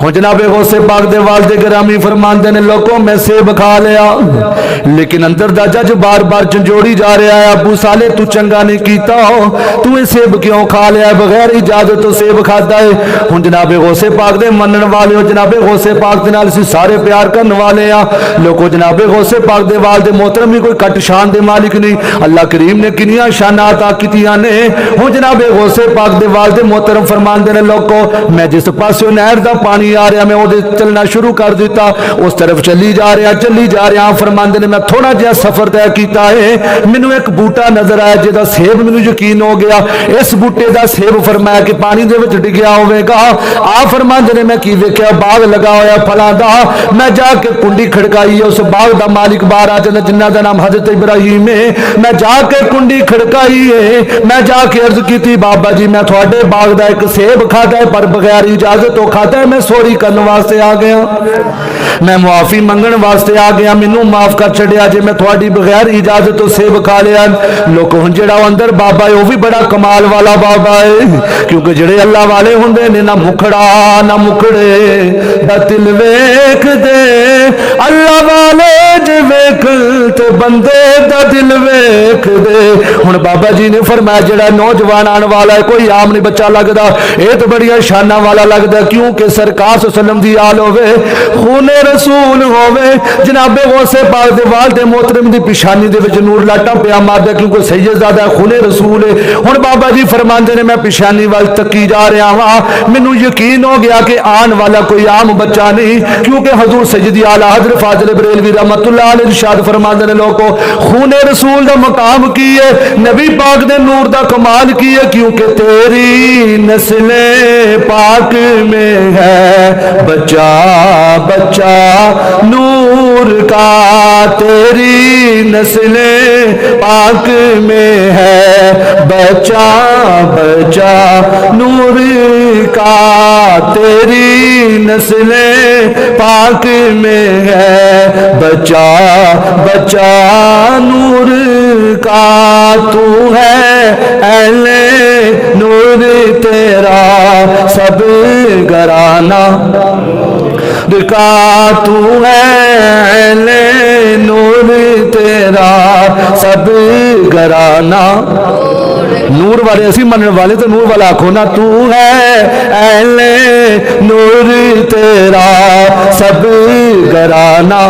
हुण जनाबे गौसे पाक दे वालिद गिरामी फरमांदे ने लोगों मैं सेब खा लिया, लेकिन अंदर दा जज बार बार झंझोड़ी जा रहा है, अबू साले तू चंगा नहीं कीता, तू ये सेब क्यों खा लिया, बगैर इजाजत तो सेब खाता है। हुण जनाबे गौसे पाक दे मनण वाले हो, जनाबे गौसे पाक दे नाल असीं सारे प्यार करने वाले आ लोगों। जनाबे गौसे पाक दे वालिद मोहतरम भी कोई कट शान दे मालिक नहीं, अल्लाह करीम ने किनियां शानां अता कीतियां ने। हुण जनाबे गौसे पाक दे वालिद मोहतरम फरमांदे ने लोगों मैं जिस पासे नहर दा पानी आ रहा मैं वो चलना शुरू कर दिता, उस तरफ चली जा रहा फरमांदे ने मैं थोड़ा जिहा सफर तय किया है, मैनू एक बूटा नजर आया जिहदा सेब मैनू यकीन हो गया, इस बूटे का सेब फरमाया कि पानी दे विच डिग्या होवेगा। आ फरमांदे ने मैं की वेख्या बाग लगा होया फलां दा, मैं जाके कुंडी खड़काई, उस बाग का मालिक बाहर आ जाता जिन्हां दा नाम हजरत इब्राहिम है, मैं जाके कुंडी खड़काई है, मैं जाके अर्ज की बाबा जी मैं थोड़े बाग का एक सेब खाता है पर बगैर इजाजत तो खाता है, मैं सोरी करने वास्ते आ गया, मैं मुआफी मंगण वास्ते आ गया, मैनू माफ कर छड़िया जे मैं थोड़ी बगैर इजाजत तो सेब खा लिया। लोग हुण जिहड़ा अंदर बाबा है वह भी बड़ा कमाल वाला बाबा है, क्योंकि जिहड़े अल्लाह वाले हुंदे ने ना मुखड़ा ना मुखड़े दा दिल वेख दे, अल्लाह वाले जे वेख ते बंदे दा दिल वेख दे। हुण बाबा जी ने फरमाया जिहड़ा नौजवान आने वाला है कोई आम नहीं बच्चा लगदा, ये तो बड़िया शाना वाला लगता, क्योंकि सरकार सल्लम दी आल होवे, खूने रसूल होवे, जनाबे गौसे पाक दे वालिद मोहतरम दी पिशानी दे विच नूर लाटा पिया मारदा, क्योंकि सैयदजादा खूने रसूल है। हुण बाबा जी फरमांदे ने मैं पिशानी वाल तकी जा रहा हाँ, मैनू यकीन हो गया कि आन वाला कोई आम बच्चा नहीं, क्योंकि हजूर सैयदी आला हज़रत फाज़िल बरेलवी रहमतुल्लाह अलैह इरशाद फरमांदे ने लोगों खूने रसूल दा मकाम की है, नबी पाक दे नूर दा कमाल की है, क्योंकि तेरी नस्ले पाक में है बच्चा बच्चा नूर का, तेरी नस्ले पाक में है बच्चा बच्चा नूर का, तेरी नस्ले पाक में है बच्चा बच्चा नूर का, तू है अहले नूर तेरा सब घराना का, तू है ले नूर तेरा सब घराना। नूर वाले असी मनने वाले तो नूर वाला आखो ना, तू है अहले नूर तेरा सब घराना।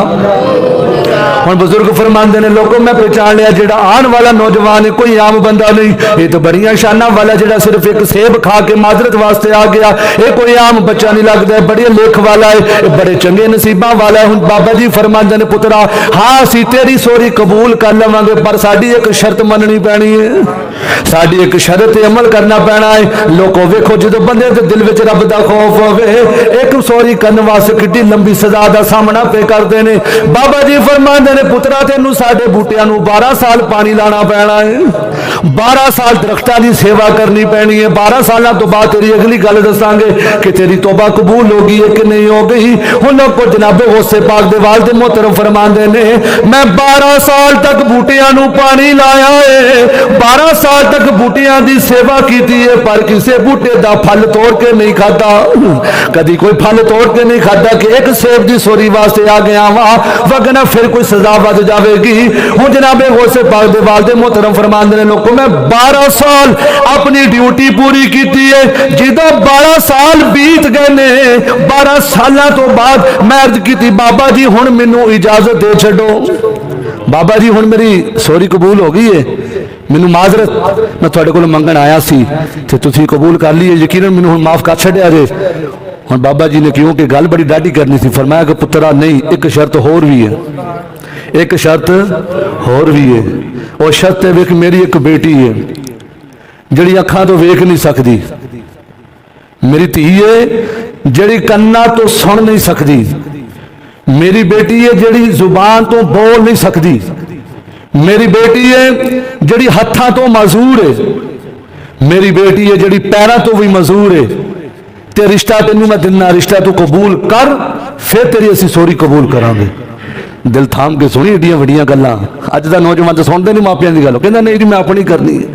हुण बुजुर्ग फरमांदे ने लोगों मैं पहचान लिया जिहड़ा आने वाला नौजवान है कोई आम बंदा नहीं, ये तो बड़ियां शाना वाला जिहड़ा सिर्फ एक सेब खा के माजरत वास्ते आ गया, ये कोई आम बच्चा नहीं लगता, बड़े लेख वाला है, बड़े चंगे नसीबा वाला है। हुण बाबा जी फरमांदे ने पुत्रा हाँ असीं तेरी सोरी कबूल कर लवांगे, पर साडी एक शर्त मननी पैनी है, साडी एक शर्त अमल करना पैना है। लोगों वेखो जो बंदे के दिल विच रब दा खौफ होवे, एक सोरी करने वास्ते किड्डी लंबी सजा दा सामना पे करते हैं। बाबा जी फरमांदे ने पुत्रा तेनू साडे बूटियां नू 12 साल पानी लाना पैना है, 12 साल दरख्तां दी सेवा करनी पैनी है, 12 साल तो बाद तेरी अगली गल दसांगे कि तेरी तौबा कबूल हो गई है कि नहीं हो गई। हुण लोगों जनाबे गौसे पाक दे वालिद मोहतरम फरमांदे ने मैं 12 साल तक बूटियां नू पानी लाया है, 12 साल तक बूटियां दी सेवा की है, पर किसी बूटे दा फल तोड़ के नहीं खाता, कदी कोई फल तोड़ के नहीं खाता कि एक सेब दी सोरी वास्ते आ गया वहां वगना फिर कोई सजा वध जाएगी। हुण जनाबे गौसे पाक दे वालिद मोहतरम फरमांदे ने लोगों मैं 12 साल अपनी ड्यूटी पूरी की है, जिदा 12 साल बीत गए ने, 12 साल तो बाद मैं अर्ज की बाबा जी हुण मैनू इजाजत दे छड्डो, बाबा जी हुण मेरी सोरी कबूल हो गई है, मैनू माजरत मैं तुहाडे कोल मंगण आया सी ते तुसीं कबूल कर ली है, यकीनन मैनू हुण माफ कर छड्डिया जे। हुण बाबा जी ने क्योंकि गल बड़ी डाढ़ी करनी सी फरमाया कि पुत्रा नहीं एक शर्त होर भी है, एक शर्त होर भी है, और शर्त वेख मेरी एक बेटी है जिहड़ी अखां तो वेख नहीं सकती, मेरी धी है जिहड़ी कन्ना तो सुन नहीं सकती, मेरी बेटी है जिहड़ी जुबान तो बोल नहीं सकती, मेरी बेटी है जिहड़ी हत्थां तो मजूर है, मेरी बेटी है जिहड़ी पैरों तो भी मजूर है, ते रिश्ता तेनू मैं दिना, रिश्ता तू कबूल कर फिर तेरी असी सोरी कबूल करांगे। दिल थाम के सुनी एडियां वड्डियां गल्लां, अज दा नौजवान तो सुनते नहीं मापियां दी गल, कहंदा नहीं जी मैं अपनी करनी है।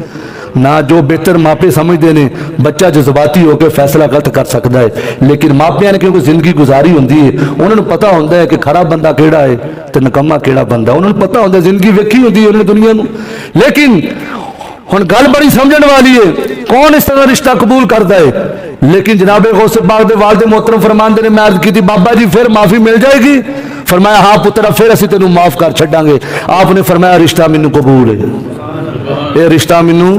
ना जो बेहतर मापे समझते हैं बच्चा जज्बाती होकर फैसला गलत कर सकता है, लेकिन मापिया ने क्योंकि जिंदगी गुजारी होंगी है उन्होंने पता होंगे है कि खरा बंदा केड़ा है तो नकम्मा केड़ा बंदा, उन्होंने पता होंगे जिंदगी वेखी होंगी उन्होंने दुनिया में। लेकिन हुण गल बड़ी समझण वाली है, कौन इस तरह रिश्ता कबूल करता है। लेकिन जनाबे गौसे पाक दे वालिद मोहतरम फरमांदे ने, मैं अर्ज की बाबा जी फिर माफी मिल जाएगी? फरमाया हाँ पुत्रा फिर असीं तेनू माफ कर छड्डांगे। आपने फरमाया रिश्ता मैनू कबूल है, ये रिश्ता मैनू।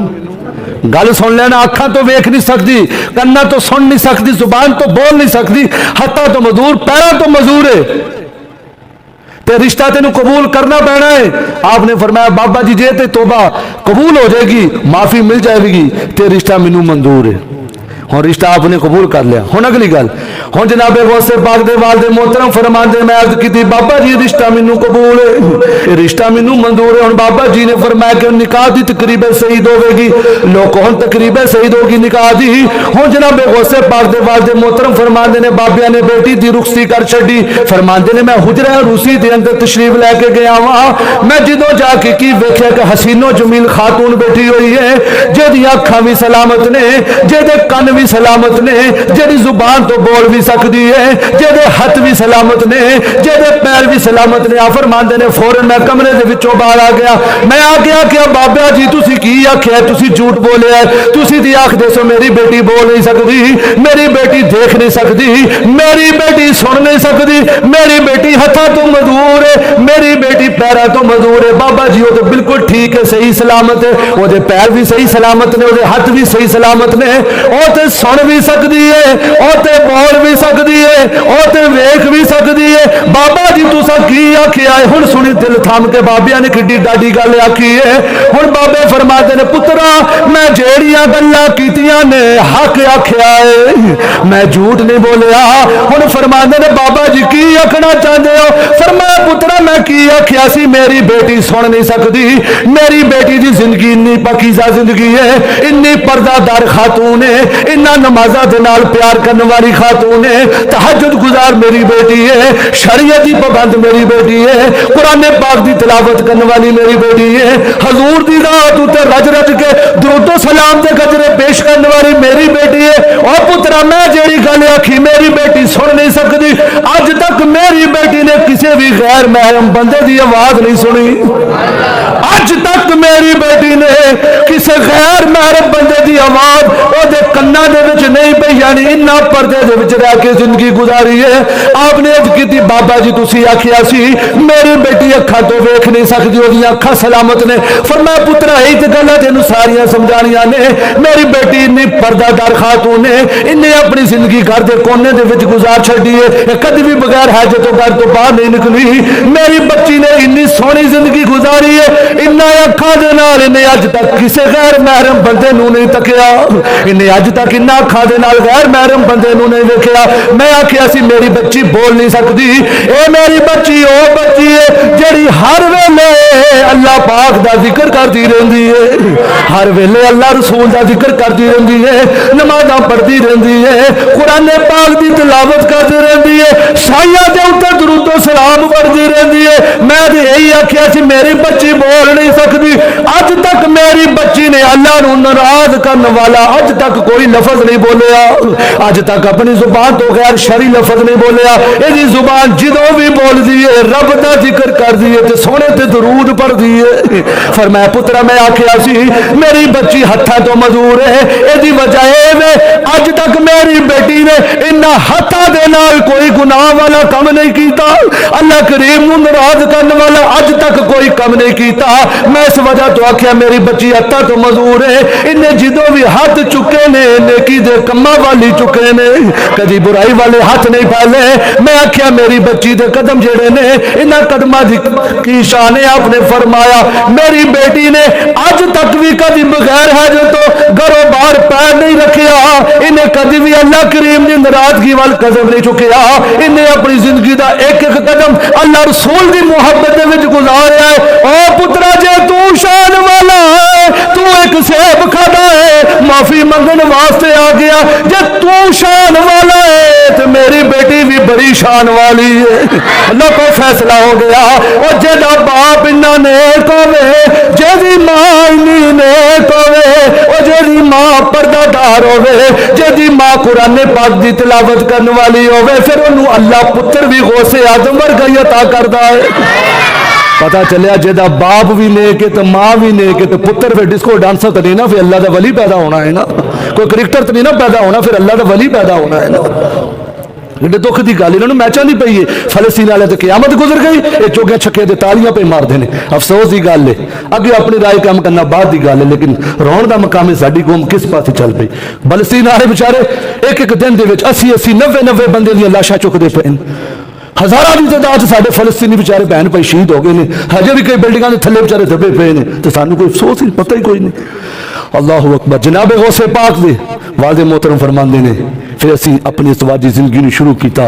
गल सुन लेना, अखा तो वेख नहीं सकती, कन्ना तो सुन नहीं सकती, जुबान तो बोल नहीं सकती, हत्था तो मजदूर, पैरों तो मजदूर है, ते रिश्ता तेन कबूल करना पैना है। आपने फरमाया बाबा जी जे ते तौबा कबूल हो जाएगी, माफी मिल जाएगी, ते रिश्ता मैनू मंजूर है। हुण रिश्ता आपने कबूल कर लिया। हुण अगली गल, हुण जनाबे गौसे पाक दे वालिद मोहतरम फरमांदे, मैं अर्ज की बाबा जी रिश्ता मैनू कबूल है, रिश्ता मैनू मंजूर है। हुण बाबा जी ने फरमाया कि निकाह की तकरीब सईद होगी, लोग हुण तकरीब सईद होगी निकाह की। हुण जनाबे गौसे पाक दे वालिद मोहतरम फरमांदे ने, बाबिया ने बेटी की रुखसी कर छड्डी। फरमांदे ने मैं हुजरा रूसी के अंदर तशरीफ लैके गया वहां, मैं जो जाके की वेख्या कि हसीनो जमील खातून बैठी हुई है, जिहदी अखां भी सलामत ने, जिहदे कन सलामत ने, जेदी जुबान तो बोल भी सकती है, जेदे हाथ भी सलामत ने, जेदे पैर भी सलामत ने। फरमांदे ने फौरन मैं कमरे दे विचों बाहर आ गया, मैं आ गया कि बाबा जी तुसी की आख्या, तुसी झूठ बोलिया, तुसी दी आख दसो मेरी बेटी बोल नहीं सकती, मेरी बेटी देख नहीं सकती, मेरी बेटी सुन नहीं सकती, मेरी बेटी हथा तो मजदूर है, मेरी बेटी पैरा तो मजदूर है। बाबा जी वो तो बिल्कुल ठीक है, सही सलामत है, वो पैर भी सही सलामत ने, वो हाथ भी सही सलामत ने, वो तो सुन भी सकती है, और ते बोल भी सकती है, और ते वेख भी सकती है। बाबा जी तुसा की आखिया है? हुण सुनी दिल थाम के बाबिया ने किड्डी डाडी गल आखी है। हुण बाबे फरमाते ने पुत्रा मैं जेड़ियां गल्लां कीतियां ने हक आखिया है, मैं झूठ नहीं बोलिया। हुण फरमाते ने बाबा जी की आखना चाहते हो? फरमाया पुत्रा मैं की आखिया सी, मेरी बेटी सुन नहीं सकती, मेरी बेटी की जिंदगी इन्नी पकीजा जिंदगी है, इन्नी पर्दादार खातून है, इन्ना नमाजा दे नाल प्यार करने वाली खातून है, तहज्जुद गुजार मेरी बेटी है, शरीयत की पाबंद मेरी बेटी है, कुरान पाक की तिलावत करने वाली मेरी बेटी है, हजूर दी रात उते रज रज के दुरूद सलाम दे गजरे पेश करने वाली मेरी बेटी है। और पुत्रा मैं जेड़ी गल आखी मेरी बेटी सुन नहीं सकती, अज तक मेरी बेटी ने किसी भी गैर महरम बंदे की आवाज नहीं सुनी, अज तक मेरी बेटी ने किसी गैर महरम बंदे की आवाज ओदे कन्ना दे विच नहीं पई, यानी इन्ना पर्दे दे विच रह के जिंदगी गुजारी है। आपने अर्ज की बाबा जी तुसी आखिया सी मेरी बेटी अखा तो वेख नहीं सकती, ओदी अखा सलामत ने। फरमाया पुत्रा यही तो गल्लां तेनू सारियां समझानियां ने, मेरी बेटी इन्नी पर्दादार खातून ने, इन्हें अपनी जिंदगी घर के कोने दे विच गुजार छड्डी है, कदी भी बगैर हाजे तो घर तो बाहर नहीं निकली। मेरी बच्ची ने इन्नी सोहनी जिंदगी गुजारी है, इन्ना अखा दे नाल इन्हें अज तक किसी गैर महरम बंदे नू नहीं तकिया, इन्हें अज तक इन्ना अखा दे नाल गैर महरम बंदे नू नहीं देखिया। मैं आखिया सी मेरी बच्ची बोल नहीं सकती, ए मेरी बच्ची ओ बच्ची है जेड़ी हर वेले अल्लाह पाक दा जिक्र करती रहती है, हर वेले अल्लाह रसूल दा जिक्र करती रहती है, नमाज़ां पढ़ती रहती है, कुरान पाक दी तिलावत करती रहती है, साइया दे उत्ते दुरूद सलाम पढ़ती रहती है। मैं तो यही आखिया सी मेरी बच्ची बोल नहीं सकती, अज तक मेरी बच्ची ने अल्लाह नू नाराज करने वाला अज तक कोई लफज नहीं बोलिया, अज तक अपनी जुबान तो गैर शरी लफज नहीं बोलिया। यदि जुबान जिदों भी बोल दी है रब का जिक्र कर दी है, सोने ते दरूद पढ़ दी है। फरमाया पुत्रा मैं आखिया सी मेरी बच्ची हथा तो मजूर है, यदि वजह अज तक मेरी बेटी ने इन्ना हथा दे नाल कोई गुनाह वाला कम नहीं किया, अल्लाह करीम नू नाराज करने वाला अज तक कोई कम नहीं किया। मैं इस वजह तो आखिया मेरी बच्ची हथा तो मजूर है, इन्हें जिदों भी हाथ चुके ने नेकी दे कम्मा वाली चुके ने, कदी बुराई वाले हाथ नहीं फैले। मैं आखिया मेरी बच्ची दे कदम जेड़े ने इन्हां कदमां की शान है। आपने फरमाया मेरी बेटी ने अज तक भी कभी बगैर हाजत तो घरों बाहर पैर नहीं रखिया, इन्हें कभी भी अल्लाह करीम की नाराजगी वाल कदम नहीं चुकिया, इन्हें अपनी जिंदगी का एक एक कदम अल्लाह रसूल की मुहब्बत में गुजारिया है। ओ पुत्रा जे तू शान वाला है, तू एक सेब खाता है माफी मंगन वास्ते आ गया, जे तू शान वाला है तो मेरी बेटी भी बड़ी शान वाली है। अल्लाह को फैसला हो गया, और जेदा बाप इन्ना नेक होवे, जेदी मां इन्नी नेक होवे, और जेदी मां पर्दादार होवे, जेदी मां कुरान पाक दी तिलावत करने वाली होवे, फिर उन्होंने अल्लाह पुत्र भी गौसे आजम वर्गा ही अता करता है। पता चलिया जेदा बाप भी नेक है तो मां भी नेक है तो पुत्र फिर डिस्को डांसर तो नहीं ना, फिर अल्लाह का वली पैदा होना है ना, कोई क्रिकेटर तो नहीं ना पैदा होना, फिर अल्लाह का वली पैदा होना है ना। एडे दुख की गल इन्होंने मैचा नहीं पई है। फलस्तीन वाले तो क्यामत गुजर गई, ये चौके छक्के ते तालियां पे मारते हैं। अफसोस की गल है, अगे अपनी राय काम करना बाद की गल है, लेकिन रोन का मकाम है साडी कौम किस पासे चल पई। फलस्तीन वाले बेचारे एक एक दिन के 80-80 90-90 बंदे दी लाशां चुकते पे, हजारों की तादाद साढ़े फलस्तीनी बेचारे बहन भाई शहीद हो गए हैं, हजे भी कई बिल्डिंगों के थले बेचारे दबे पे हैं, तो सानू कोई अफसोस ही पता ही कोई नहीं। अल्लाह अकबर। जनाबे गौसे पाक दे वादे मोहतरम फरमाते हैं, फिर असी अपनी सवाजी जिंदगी शुरू किया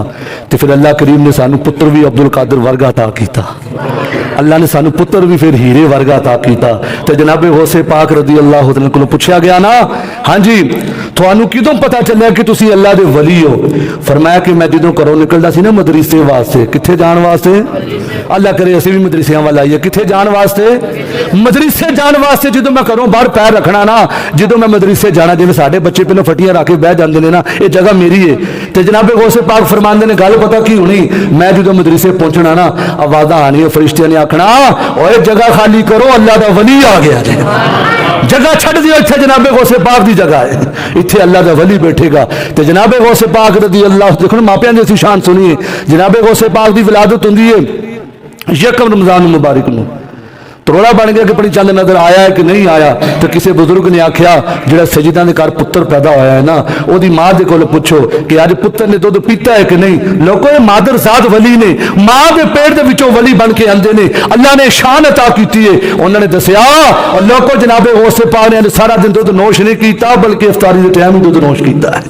तो फिर अल्लाह करीम ने सानू पुत्र भी अब्दुल कादिर वर्गा अता किया, अल्लाह ने सानू पुत्र भी फिर हीरे वर्गा अता किया। तो जनाबे गौसे पाक रदी अल्लाह तआला को पूछा गया ना, हाँ जी थानू किदों पता चलिया कि तुसी अल्लाह दे वली हो? फरमाया कि मैं जो घरों निकलता सी ना मदरसे वास्ते, किथे जान वास्ते, अल्लाह करे असी भी मदरसियां वाल आइए, किथे जान वास्ते, मदरसे जान वास्ते। जो मैं घरों बाहर पैर रखना ना, जो मैं मदरसे जाना, जिवें साडे बच्चे पहले फटियां रख के बह जाते हैं ना, ये जगह मेरी है। तो जनाबे गौसे पाक फरमाते ने गल पता की होनी, मैं जो मदरसे पहुंचना ना, आवाज़ा आनी, फरिश्तियां ने आखना और जगह खाली करो, अल्लाह का वली आ गया जी, जगह छड़ दियो, इत्थे जनाबे गौसे पाक की जगह है, इत्थे अल्लाह का वली बैठेगा। तो जनाबे गौसे पाक रदी अल्लाह, देखो मापियां की शान सुनिए, जनाबे गौसे पाक की विलादत होंदी है यकम रमजान मुबारक नूं। तरोड़ा बन गया कि अपनी चंद नजर आया है कि नहीं आया, तो किसी बुजुर्ग ने आख्या जो सजिदा के घर पुत्र पैदा होया है ना, वो माँ के कोल पूछो कि अज पुत्र ने दुध पीता है कि नहीं। लोगों ये मादर साध वली ने, माँ के पेट के विचों वली बन के आते हैं, अल्लाह ने शान अता की है। उन्होंने दसिया और लोगों जनाबे गौसे पाक ने सारा दिन दुध नोश नहीं किया, बल्कि इफ्तारी के टाइम ही दुध नोश किया है।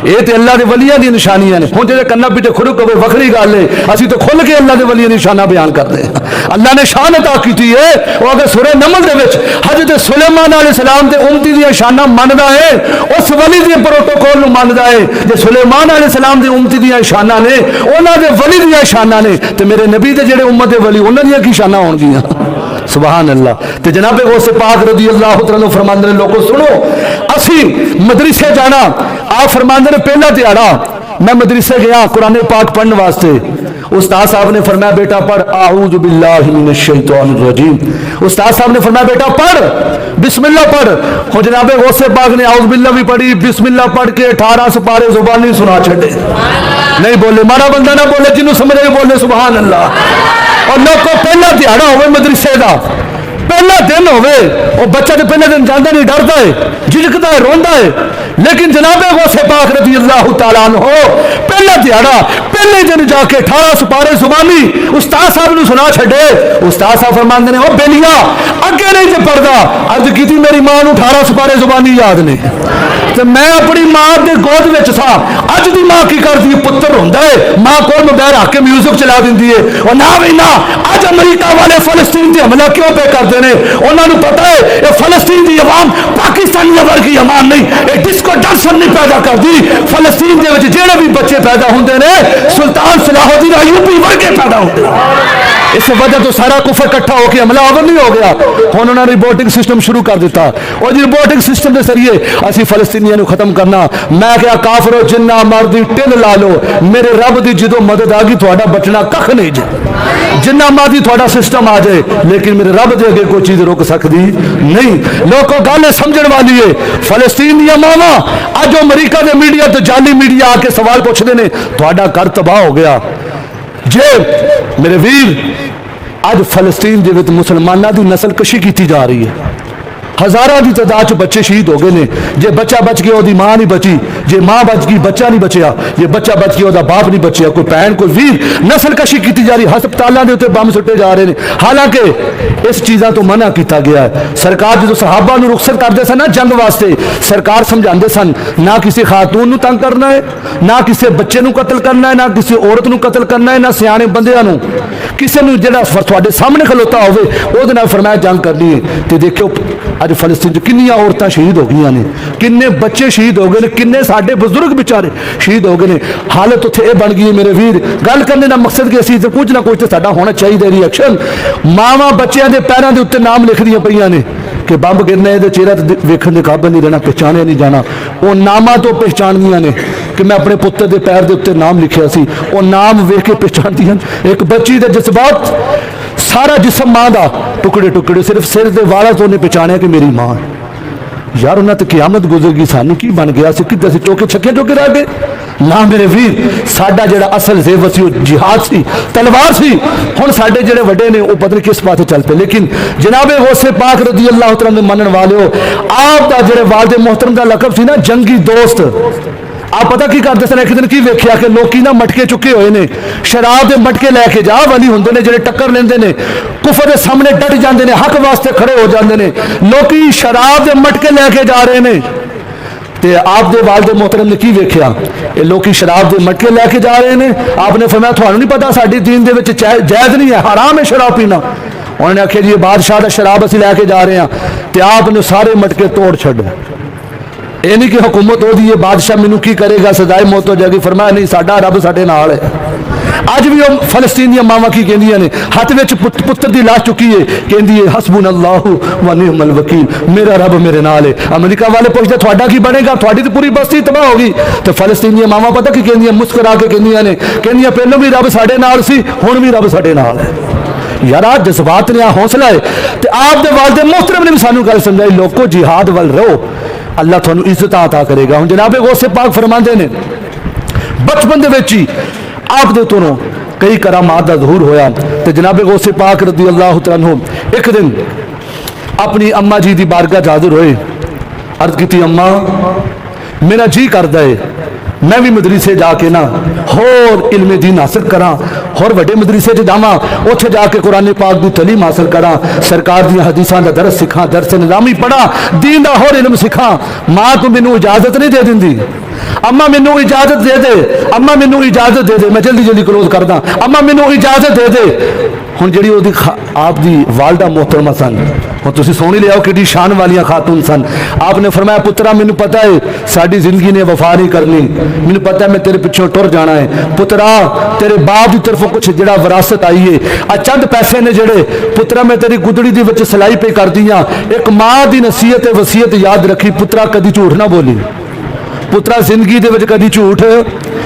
ये तो अल्लाह के वलियां दी निशानियां ने। हुण जे कन्ना पीछे खुरक होवे वखरी गल है, असीं तो खुल के अल्लाह के वलियां दी निशाना बयान करते हैं। अल्लाह ने शान अता की है। वो अगर सूरह नमल दे विच हज़रत सुलेमान अलैहिस्सलाम दे उम्मती दी शाना मनदा है, उस वली दे प्रोटोकॉल नु मनदा है। जे सुलेमान अलैहिस्सलाम दे उम्मती दी शाना ने, उन्हां दे वली दी शाना ने, ते मेरे नबी दे जेड़े उम्मत दे वली उन्हां दी की शाना होणगियां। सुभान अल्लाह। ते जनाबे गौसे पाक रदी अल्लाह तआला फरमांदे ने, लोगों सुनो, असी मदरसे जाना, आप फरमांदे ने पहला दिहाड़ा मैं मदरसे गया कुरान पाक पढ़ने वास्ते, उस्ताद साहब ने फरमाया बेटा पढ़ आऊज़ु बिल्लाहि मिनश शैतानिर रजीम। उस्ताद साहब ने फरमाया बेटा पढ़ बिस्मिल्लाह पढ़। हो जनाबे गौसे पाक ने आऊज़ु बिल्लाह भी पढ़ी, बिस्मिल्लाह पढ़ के 18 सुपारे जुबानी सुना छड़े, नहीं बोले, मारा बंदा ना बोले, जिन्हों समझे बोले सुभान अल्लाह। और लोग को पहला दिहाड़ा होवे मदरसे का, पहला दिन होवे, और बच्चा तो पहले दिन जाता नहीं, डरता है, झिझकता है, रोंदा है, लेकिन जनाबे गौसे पाक रज़ी अल्लाह तआला अन्हु पहला दिहाड़ा पहले दिन जाके 18 सुपारे जुबानी उस्ताद साहब ने सुना छड़े। उस्ताद साहब फरमाते ने, ओ बेलिया अगे नहीं जो पढ़दा, अर्ज की मेरी मां नूं 18 सुपारे जुबानी याद ने, तो मैं अपनी मां के गोद में था। अज की मां की करती है, पुत्र होंदा है, मां को मोबाइल रख के म्यूजिक चला दी है, और ना भी ना अज अमरीका वाले फलस्तीन से हमला क्यों पे करते हैं? उन्होंने पता है ये फलस्तीन की अवाम पाकिस्तानी वर्गी अवाम नहीं, ये डिस्को डांसर नहीं पैदा करती। फलस्तीन के जेड़े भी बच्चे पैदा होंगे ने सुल्तान सलाहुद्दीन अय्यूबी वर्गे पैदा होंगे। इस वजह तो सारा कुफर इकट्ठा होकर हमलावर नहीं हो गया। हुण उन्होंने रिपोर्टिंग सिस्टम शुरू कर दिता, और रिपोर्टिंग सिस्टम के जरिए असी फलस्तीनियों को खत्म करना। मैं क्या काफरो जिन्ना मर्दी टिल ला लो, मेरे रब की जो मदद आ गई थोड़ा बचना कख नहीं जे, जिन्ना मर्दी थोड़ा सिस्टम आ जाए, लेकिन मेरे रब के अगे कोई चीज रुक सकती नहीं। लोगों गल समझण वाली है, फलस्तीन दी मावां अज अमरीका के मीडिया तो जाली मीडिया आके सवाल पूछते हैं, थोड़ा घर तबाह हो गया जे मेरे वीर। अज फलस्तीन के मुसलमानों की नस्ल कशी की जा रही है, हजारों की तादाद च बच्चे शहीद हो गए ने। जे बच्चा बच गया वो मां नहीं बची, जे मां बच गई बच्चा नहीं बचिया, जे बच्चा बच गया वो बाप नहीं बचिया, कोई भैन कोई वीर। नस्ल कशी की जा रही, हस्पतालों के उत्ते बम सुटे जा रहे हैं। हालांकि इस चीज़ों तो मना किया गया है। सरकार जो सहाबा को रुखसत करते सन ना जंग वास्ते, सरकार समझाते सन ना किसी खातून को तंग करना है, ना किसी बच्चे को कतल करना है, ना किसी औरत को कतल करना है, ना सियाने बंदियां किसी को जो थोड़े सामने खलोता हो फरमाया जंग करनी है। तो देखो अज फलस्तीन किन्नियां औरतां शहीद हो गई ने, किन्ने बच्चे शहीद हो गए ने, किन्ने साडे बुजुर्ग बेचारे शहीद हो गए ने। हालत उत्थे ये बन गई है मेरे वीर। गल करने का मकसद कि असीं कुछ ना कुछ तो साडा होना चाहिए रिएक्शन। मावां बच्चों के पैरों के उत्ते नाम लिखदियां पईयां ने, कि बंब गिरने ये चेहरा तो वेखण के काबिल नहीं रहना, पहचाने नहीं जाना। वो नामां तो पहचानदियां ने कि मैं अपने पुत्र के पैर के उत्ते नाम लिखिया सी, वो नाम वेख के पहचानदियां। एक बच्ची के जज्बात, सारा जिसम मां का टुकड़े टुकड़े, सिर्फ सिर के वालों तो उन्हें पहचानिया कि मेरी मां है। यार उन्हें तो क्यामत गुजर गई, सानू की बन गया सी, किधर से चौके छक्के चौके रह गए ना। मेरे वीर साडा जिहड़ा असल जेवर सी जिहाद सी, तलवार सी। हुण साडे जिहड़े वड्डे ने वो पता नहीं किस पासे चल पे। लेकिन जनाबे गौसे पाक रज़ी अल्लाह तआला दे मनण वाले आप दा जिहड़े वालिद मोहतरम दा लकब सी ना जंगी दोस्त। आप पता की करते सन, एक दिन की वेख्या कि लोग ना मटके चुके हुए ने, शराब के मटके लैके जा वाली होंदे ने जिहड़े टक्कर लेंदे ने, कुफर के सामने डट जाते हैं, हक वास्ते खड़े हो जाते हैं। लोग शराब के मटके लैके जा रहे हैं ते आप दे वालिद मोहतरम ने की वेख्या, ये लोग शराब के मटके लैके जा रहे हैं। आपने फरमाया थानू नहीं पता साडी दीन दे विच जायज़ नहीं है, हराम है शराब पीना। उन्होंने आखिया जी बादशाह का शराब असीं लैके जा रहे हैं, तो आपने सारे मटके तोड़ छड्डो। ये नहीं कि हुकूमत हो दी है, बादशाह मैनू की करेगा, सजाए मौत हो जाएगी। फरमाया नहीं, साडा रब साडे नाल है। अज भी वो फलस्तीन दी मावां की कहंदियां ने, हाथ विच पुत्र की लाश चुकी है, कहंदी है हसबुनल्लाहु व निअमल वकील, मेरा रब मेरे नाल है। अमेरिका वाले पूछते तुहाडा की बनेगा, तुहाडी तो पूरी बस्ती तबाह होगी। तो फलस्तीन दी मावां पता की कहंदियां, मुस्कुरा के कहंदियां ने, कहंदियां पहलों भी रब साडे नाल सी, हुण भी रब साडे नाल है। यार आज जज्बात ने हौसला है। तो आप दे वालिद मोहतरम ने भी सानू गल समझाई, लोगों जिहाद वल रहो, अल्लाह थानू इज्जत अता करेगा। हुण जनाबे गौसे पाक फरमाते ने, बचपन दे विच ही आप दे तों कई करामात का ज़हूर होया। तो जनाबे गौसे पाक रज़ी अल्लाह तआला अन्हु एक दिन अपनी अम्मा जी की बारगाह हाज़िर होए, अर्ज की अम्मा मेरा जी करता है मैं भी मदरसे जाके ना होर इल्मे दीन हासिल करा, होर वड्डे मदरसे जावा, उत्थे जाके कुरान पाक की तलीम हासिल करा, सरकार दी हदीसां दा दरस सिखा, दरस निज़ामी पढ़ा, दीन दा होर इल्म सिखा। मां तो मैनू इजाजत नहीं दे दिंदी, अम्मा मैनू इजाजत दे दे, अम्मा मैनू इजाजत दे दे, मैं जल्दी जल्दी क्लोज करदा, अम्मा मैनू इजाजत दे दे। हुण जिहड़ी ओहदी आप दी वालदा मोहतरमा सन, हुण तुसीं सोहणी लियाओ किड्डी शान वालियां खातून सन। आपने फरमाया पुत्रा मैनू पता है साडी जिंदगी ने वफा नहीं करनी, मैनू पता है मैं तेरे पिछों टुर जाना है। पुत्रा तेरे बाप की तरफों कुछ जिहड़ा विरासत आई है, आ चंद पैसे ने जिहड़े पुत्रा मैं तेरी गुदड़ी दी विच सिलाई पे कर दी। एक मां की नसीहत वसीयत याद रखी, पुत्रा कदी झूठ ना बोली, पुत्रा जिंदगी दे विच कदी झूठ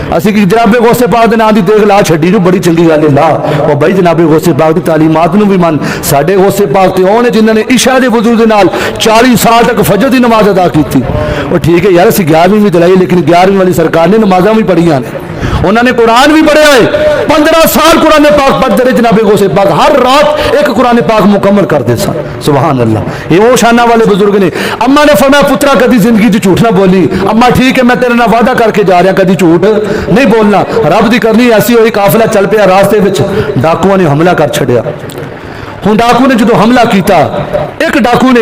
असी कि जनाबे गौसे पाक दे नाम दी देख ला छड्डी जो बड़ी चंगी गल है ला और भाई जनाबे गौसे पाक दी तालीमात नूं भी मन। साडे गौसे पाक ते ओह ने जिन्हां ने इशा दे वजू दे नाल 40 साल तक फजर दी नमाज अदा की थी। और ठीक है यार असी 11वीं भी दिलाई, लेकिन 11वीं वाली सरकार ने नमाज़ां भी पढ़ियां ने, उन्होंने कुरान भी पढ़िया है, 15 साल कुरान पाक पढ़ते रहे जनाबे गौसे पाक, हर रात एक कुरान पाक मुकम्मल करते सन। सुभान अल्लाह, ये वो शाना वाले बुजुर्ग ने। अम्मा ने फरमाया पुत्रा कभी जिंदगी च झूठ ना बोली। अम्मा ठीक है मैं तेरे नाल वादा करके जा रहा, कभी झूठ नहीं बोलना। रब की करनी ऐसी हुई, काफिला चल पिया, रास्ते में डाकुओं ने हमला कर छड़िया। हूँ डाकू ने जो हमला किया, एक डाकू ने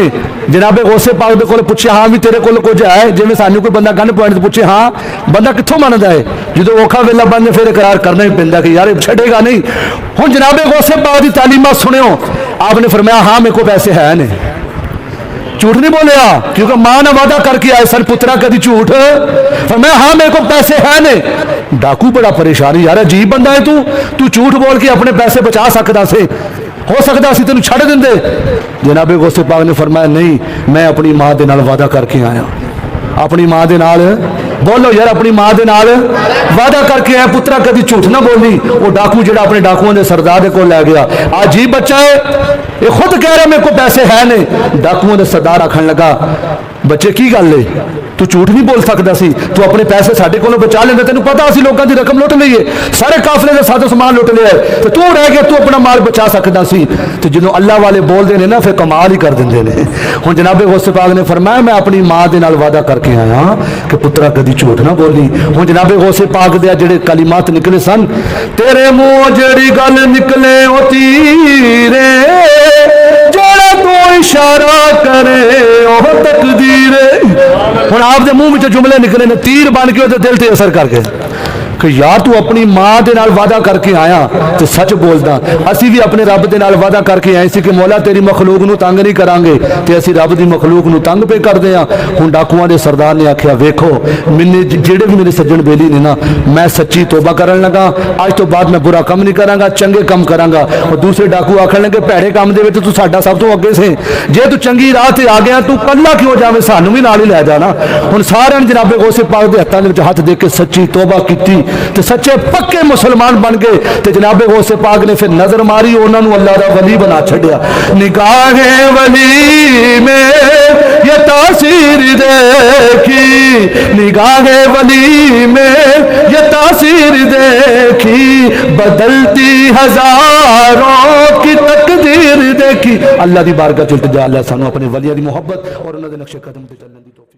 जनाबे गौसे पाक दे कोल पूछा हाँ भी तेरे कोल कुछ है, जिवें सानू कोई बंदा गन पॉइंट पूछे हाँ बंदा कित्थों मनदा है, जो औखा वेला बंद फिर इकरार करना ही पैंदा कि यार छड़ेगा नहीं। हूँ जनाबे गौसे पाक की तालीमात सुनियो, आपने फरमाया हाँ मेरे को पैसे है ने, झूठ नहीं बोलिया क्योंकि मां ने वादा करके आए सर पुत्रा कभी झूठ, फरमाया हाँ मेरे को पैसे है ने। डाकू बड़ा परेशान, यार अजीब बंदा है तू झूठ बोल के अपने पैसे बचा सकता से, हो सकता असीं तेनू छड़ देंदे। जनाबे गौसे पाक ने फरमाया नहीं मैं अपनी मां दे नाल वादा करके आया, अपनी मां दे नाल बोलो यार अपनी मां दे नाल वादा करके आया, पुत्रा कभी झूठ ना बोली। वो डाकू जो अपने डाकुओं के सरदार को लै गया, अजीब बच्चा है ये खुद कह रहा मेरे को पैसे है नहीं। डाकुओं के सरदार आखन लगा बच्चे की गल है तू झूठ नहीं बोल सकता सी, तू अपने पैसे साडे कोलों बचा लेंदा, तेन पता असीं लोगों की रकम लुट ली है, सारे काफले का साजो समान लुट लिया है, तो तू रह गया तू अपना माल बचा सकता सी। तो जो अल्लाह वाले बोलते हैं ना फिर कमाल ही कर देंगे ने। हुण जनाबे गौसे पाक ने फरमाया मैं अपनी मां के नाल वादा करके आया कि पुत्रा कभी झूठ ना बोली। हुण जनाबे गौसे पाक दे जिहड़े कलिमात निकले सन, तेरे मुंह जिहड़ी गल निकले ओ तीरे, जेड़ा तू इशारा करे ओह तकदीर। हुण आप दे मुंह विच जुमले निकले ने तीर बन के दिल ते असर करके, कि यार तू अपनी मां दे नाल वादा करके आया तो सच बोलदा। असी भी अपने रब दे नाल वादा करके आए सी कि मौला तेरी मखलूक नूं तंग नहीं करांगे ते असी रब दी मखलूक नूं तंग पे करदे आ। हुण डाकुआं दे सरदार ने आख्या वेखो मैंने जेड़े भी मेरे सज्जन बेली ने ना मैं सच्ची तौबा करन लगा, अज तो बाद मैं बुरा काम नहीं करांगा, चंगे काम करांगा। और दूसरे डाकू आखण लगे भैड़े काम दे विच तू साडा सब तो अगे से, जे तू चंगी राह ते आ गया तू कल्ला क्यों जावे, सानू भी नाल ही लै जाना। हुण सारिआं ने जनाबे गौसे पाक दे हत्थां दे विच हत्थ दे के सच्ची तौबा कीती ते सच्चे पक्के मुसलमान बन गए। ते जनाबे गौसे पाक ने फिर नजर मारी, उन्हां नूं अल्लाह दा वली बना छड्डिया। निगाहे वली में ये तासीर देखी, निगाहे वली में ये तासीर देखी, बदलती हजारों की तकदीर देखी। अल्लाह दी बारगाह च इल्तिजा, अल्लाह सानू अपने वलियां दी मोहब्बत और उन्हां दे नक्शे कदम ते चलण दी तौफीक